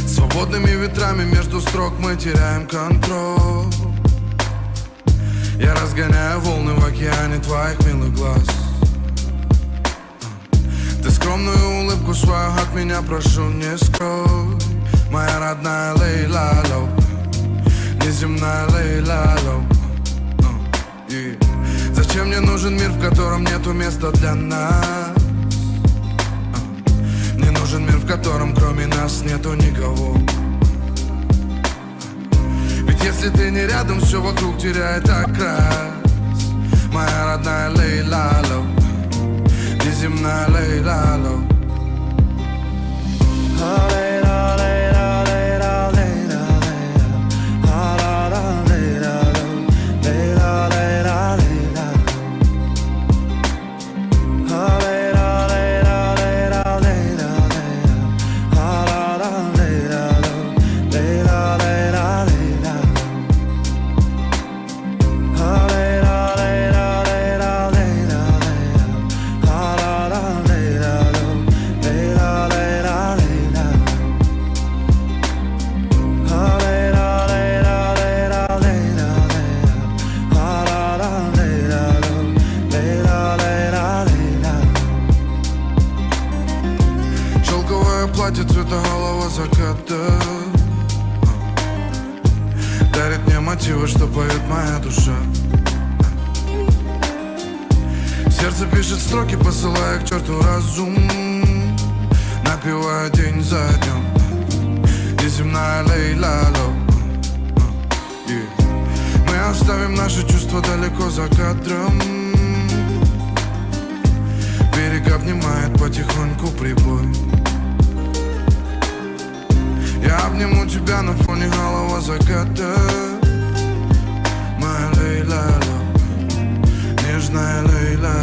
Свободными ветрами между строк мы теряем контроль. Я разгоняю волны в океане твоих милых глаз. Ты скромную улыбку свою от меня прошу не скрой. Моя родная Лейла-ло, неземная Лейла-ло. Зачем мне нужен мир, в котором нету места для нас? Мне нужен мир, в котором кроме нас нету никого. Ведь если ты не рядом, все вокруг теряет окрас. Моя родная Лейла-ло, неземная Лейла-ло. Платье цвета голого заката дарит мне мотивы, что поет моя душа. Сердце пишет строки, посылая к черту разум, напевая день за днем. Неземная Лейла-ло. Мы оставим наши чувства далеко за кадром. Берег обнимает потихоньку прибой. Я обниму тебя на фоне голого заката. Моя Лейла-ло, нежная Лейла.